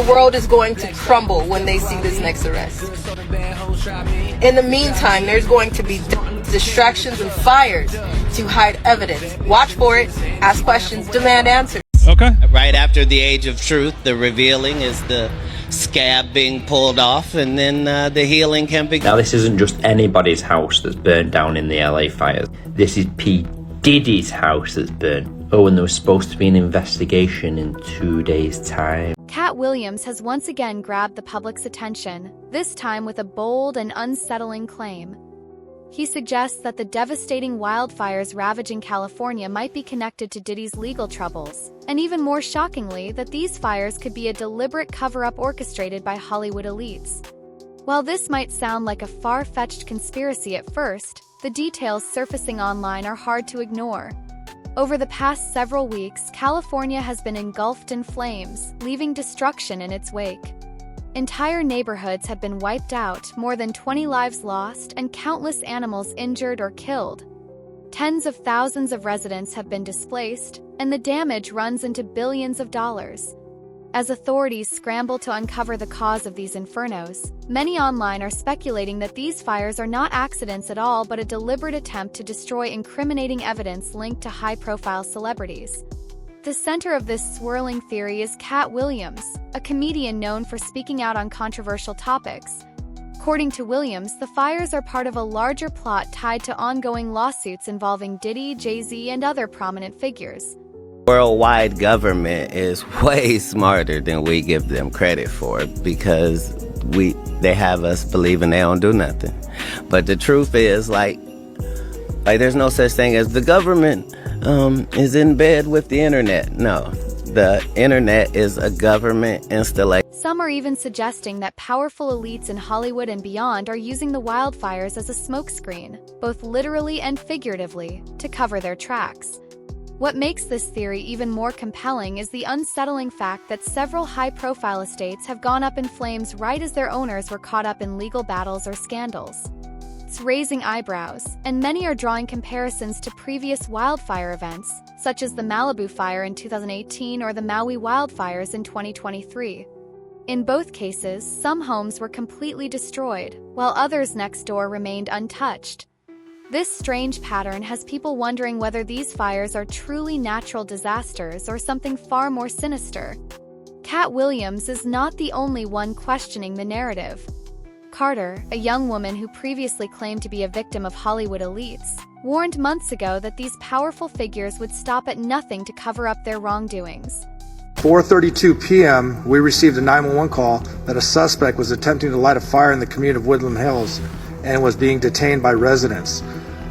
The world is going to crumble when they see this next arrest. In the meantime, there's going to be distractions and fires to hide evidence. Watch for it, ask questions, demand answers. Okay. Right after the age of truth, the revealing is the scab being pulled off, and then the healing can begin. Now, this isn't just anybody's house that's burned down in the LA fires. This is P. Diddy's house that's burned. Oh, and there was supposed to be an investigation in 2 days' time. Katt Williams has once again grabbed the public's attention, this time with a bold and unsettling claim. He suggests that the devastating wildfires ravaging California might be connected to Diddy's legal troubles, and even more shockingly, that these fires could be a deliberate cover-up orchestrated by Hollywood elites. While this might sound like a far-fetched conspiracy at first, the details surfacing online are hard to ignore. Over the past several weeks, California has been engulfed in flames, leaving destruction in its wake. Entire neighborhoods have been wiped out, more than 20 lives lost, and countless animals injured or killed. Tens of thousands of residents have been displaced, and the damage runs into billions of dollars. As authorities scramble to uncover the cause of these infernos, many online are speculating that these fires are not accidents at all but a deliberate attempt to destroy incriminating evidence linked to high-profile celebrities. The center of this swirling theory is Katt Williams, a comedian known for speaking out on controversial topics. According to Williams, the fires are part of a larger plot tied to ongoing lawsuits involving Diddy, Jay-Z, and other prominent figures. Worldwide government is way smarter than we give them credit for, because they have us believing they don't do nothing. But the truth is, like there's no such thing as the government is in bed with the internet. No, the internet is a government installation. Some are even suggesting that powerful elites in Hollywood and beyond are using the wildfires as a smokescreen, both literally and figuratively, to cover their tracks. What makes this theory even more compelling is the unsettling fact that several high-profile estates have gone up in flames right as their owners were caught up in legal battles or scandals. It's raising eyebrows, and many are drawing comparisons to previous wildfire events, such as the Malibu fire in 2018 or the Maui wildfires in 2023. In both cases, some homes were completely destroyed, while others next door remained untouched. This strange pattern has people wondering whether these fires are truly natural disasters or something far more sinister. Katt Williams is not the only one questioning the narrative. Carter, a young woman who previously claimed to be a victim of Hollywood elites, warned months ago that these powerful figures would stop at nothing to cover up their wrongdoings. 4:32 p.m., we received a 911 call that a suspect was attempting to light a fire in the community of Woodland Hills and was being detained by residents.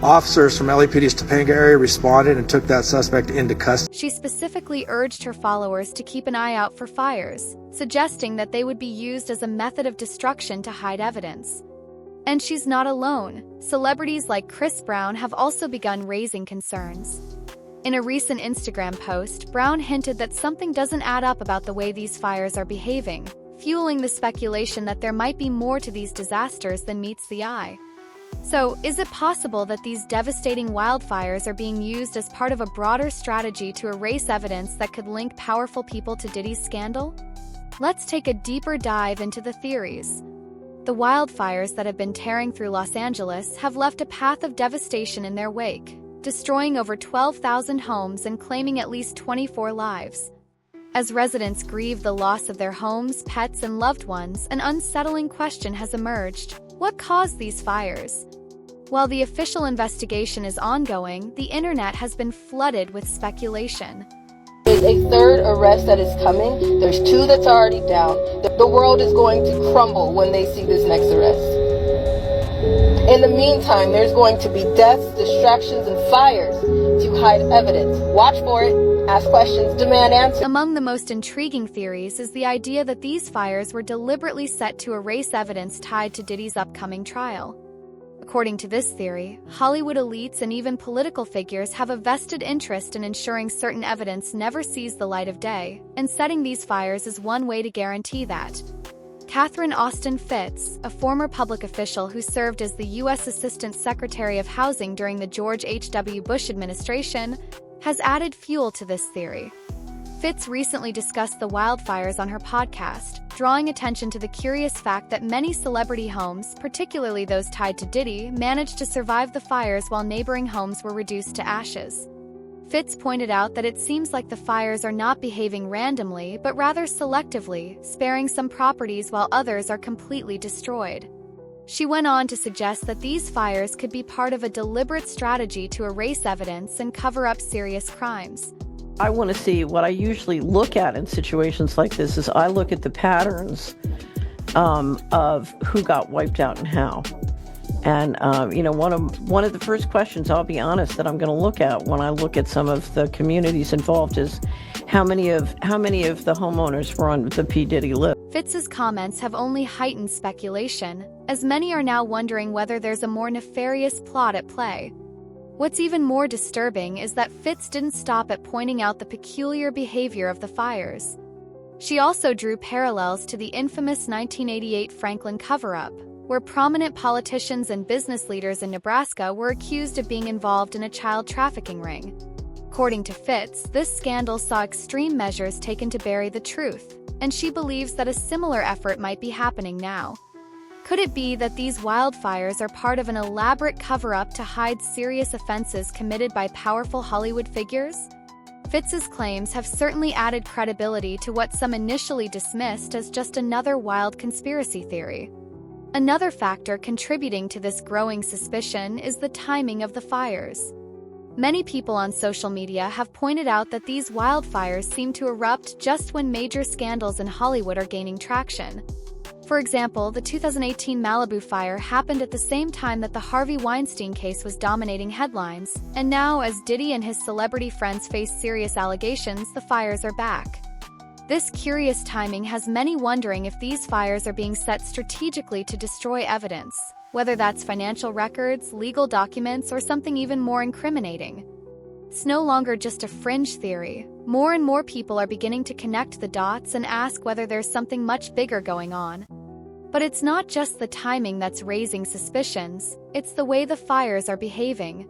Officers from LAPD's Topanga area responded and took that suspect into custody. She specifically urged her followers to keep an eye out for fires, suggesting that they would be used as a method of destruction to hide evidence. And she's not alone. Celebrities like Chris Brown have also begun raising concerns. In a recent Instagram post, Brown hinted that something doesn't add up about the way these fires are behaving, fueling the speculation that there might be more to these disasters than meets the eye. So, is it possible that these devastating wildfires are being used as part of a broader strategy to erase evidence that could link powerful people to Diddy's scandal? Let's take a deeper dive into the theories. The wildfires that have been tearing through Los Angeles have left a path of devastation in their wake, destroying over 12,000 homes and claiming at least 24 lives. As residents grieve the loss of their homes, pets, and loved ones, an unsettling question has emerged. What caused these fires? While the official investigation is ongoing, the internet has been flooded with speculation. There's a third arrest that is coming. There's 2 that's already down. The world is going to crumble when they see this next arrest. In the meantime, there's going to be deaths, distractions, and fires to hide evidence. Watch for it, ask questions, demand answers. Among the most intriguing theories is the idea that these fires were deliberately set to erase evidence tied to Diddy's upcoming trial. According to this theory, Hollywood elites and even political figures have a vested interest in ensuring certain evidence never sees the light of day, and setting these fires is one way to guarantee that. Catherine Austin Fitts, a former public official who served as the U.S. Assistant Secretary of Housing during the George H.W. Bush administration, has added fuel to this theory. Fitz recently discussed the wildfires on her podcast, drawing attention to the curious fact that many celebrity homes, particularly those tied to Diddy, managed to survive the fires while neighboring homes were reduced to ashes. Fitz pointed out that it seems like the fires are not behaving randomly, but rather selectively, sparing some properties while others are completely destroyed. She went on to suggest that these fires could be part of a deliberate strategy to erase evidence and cover up serious crimes. I want to see what I usually look at in situations like this is I look at the patterns of who got wiped out and how. And one of the first questions, I'll be honest, that I'm going to look at when I look at some of the communities involved is how many of the homeowners were on the P. Diddy list. Fitz's comments have only heightened speculation, as many are now wondering whether there's a more nefarious plot at play. What's even more disturbing is that Fitz didn't stop at pointing out the peculiar behavior of the fires. She also drew parallels to the infamous 1988 Franklin cover-up, where prominent politicians and business leaders in Nebraska were accused of being involved in a child trafficking ring. According to Fitz, this scandal saw extreme measures taken to bury the truth, and she believes that a similar effort might be happening now. Could it be that these wildfires are part of an elaborate cover-up to hide serious offenses committed by powerful Hollywood figures? Fitz's claims have certainly added credibility to what some initially dismissed as just another wild conspiracy theory. Another factor contributing to this growing suspicion is the timing of the fires. Many people on social media have pointed out that these wildfires seem to erupt just when major scandals in Hollywood are gaining traction. For example, the 2018 Malibu fire happened at the same time that the Harvey Weinstein case was dominating headlines, and now, as Diddy and his celebrity friends face serious allegations, the fires are back. This curious timing has many wondering if these fires are being set strategically to destroy evidence, whether that's financial records, legal documents, or something even more incriminating. It's no longer just a fringe theory. More and more people are beginning to connect the dots and ask whether there's something much bigger going on. But it's not just the timing that's raising suspicions, it's the way the fires are behaving.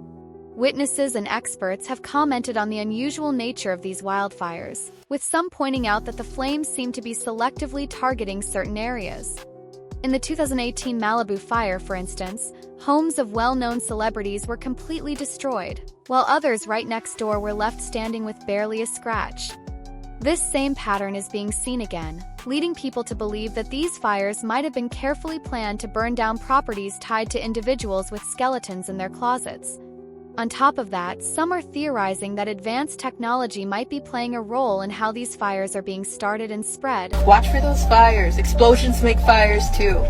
Witnesses and experts have commented on the unusual nature of these wildfires, with some pointing out that the flames seem to be selectively targeting certain areas. In the 2018 Malibu fire, for instance, homes of well-known celebrities were completely destroyed, while others right next door were left standing with barely a scratch. This same pattern is being seen again, leading people to believe that these fires might have been carefully planned to burn down properties tied to individuals with skeletons in their closets. On top of that, some are theorizing that advanced technology might be playing a role in how these fires are being started and spread. Watch for those fires. Explosions make fires too.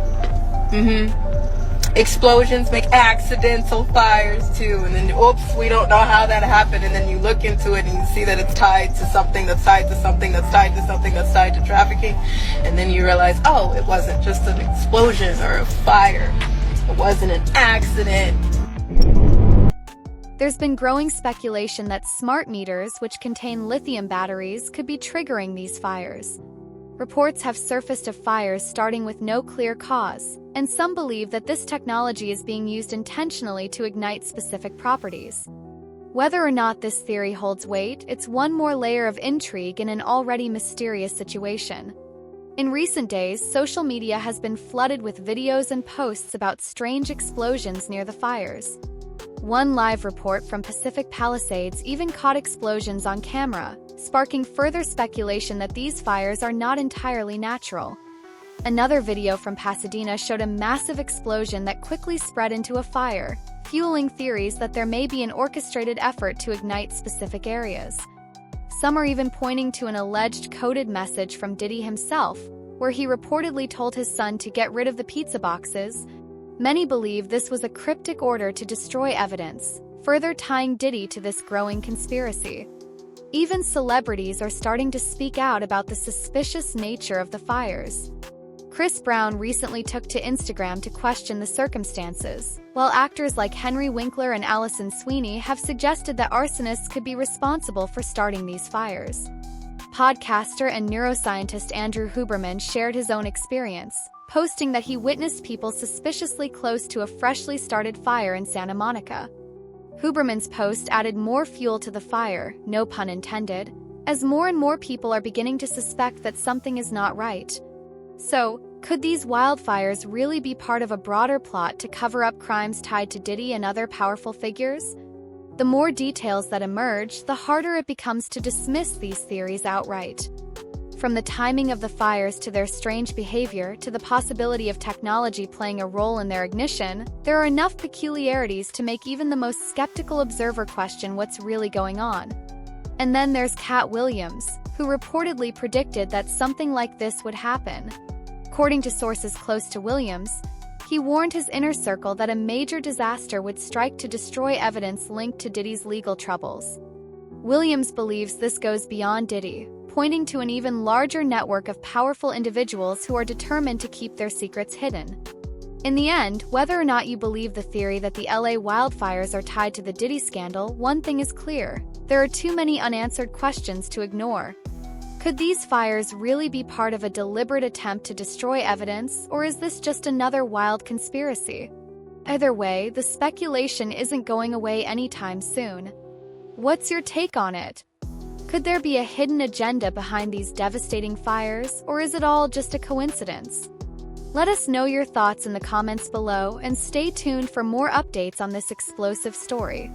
Explosions make accidental fires too, and then oops, we don't know how that happened, and then you look into it and you see that it's tied to something that's tied to something that's tied to something that's tied to trafficking, and then you realize, oh, it wasn't just an explosion or a fire, it wasn't an accident. There's been growing speculation that smart meters, which contain lithium batteries, could be triggering these fires. Reports have surfaced of fires starting with no clear cause, and some believe that this technology is being used intentionally to ignite specific properties. Whether or not this theory holds weight, it's one more layer of intrigue in an already mysterious situation. In recent days, social media has been flooded with videos and posts about strange explosions near the fires. One live report from Pacific Palisades even caught explosions on camera, sparking further speculation that these fires are not entirely natural. Another video from Pasadena showed a massive explosion that quickly spread into a fire, fueling theories that there may be an orchestrated effort to ignite specific areas. Some are even pointing to an alleged coded message from Diddy himself, where he reportedly told his son to get rid of the pizza boxes. Many believe this was a cryptic order to destroy evidence, further tying Diddy to this growing conspiracy. Even celebrities are starting to speak out about the suspicious nature of the fires. Chris Brown recently took to Instagram to question the circumstances, while actors like Henry Winkler and Allison Sweeney have suggested that arsonists could be responsible for starting these fires. Podcaster and neuroscientist Andrew Huberman shared his own experience, posting that he witnessed people suspiciously close to a freshly started fire in Santa Monica. Huberman's post added more fuel to the fire, no pun intended, as more and more people are beginning to suspect that something is not right. So, could these wildfires really be part of a broader plot to cover up crimes tied to Diddy and other powerful figures? The more details that emerge, the harder it becomes to dismiss these theories outright. From the timing of the fires to their strange behavior to the possibility of technology playing a role in their ignition, there are enough peculiarities to make even the most skeptical observer question what's really going on. And then there's Katt Williams, who reportedly predicted that something like this would happen. According to sources close to Williams, he warned his inner circle that a major disaster would strike to destroy evidence linked to Diddy's legal troubles. Williams believes this goes beyond Diddy, pointing to an even larger network of powerful individuals who are determined to keep their secrets hidden. In the end, whether or not you believe the theory that the LA wildfires are tied to the Diddy scandal, one thing is clear: there are too many unanswered questions to ignore. Could these fires really be part of a deliberate attempt to destroy evidence, or is this just another wild conspiracy? Either way, the speculation isn't going away anytime soon. What's your take on it? Could there be a hidden agenda behind these devastating fires, or is it all just a coincidence? Let us know your thoughts in the comments below and stay tuned for more updates on this explosive story.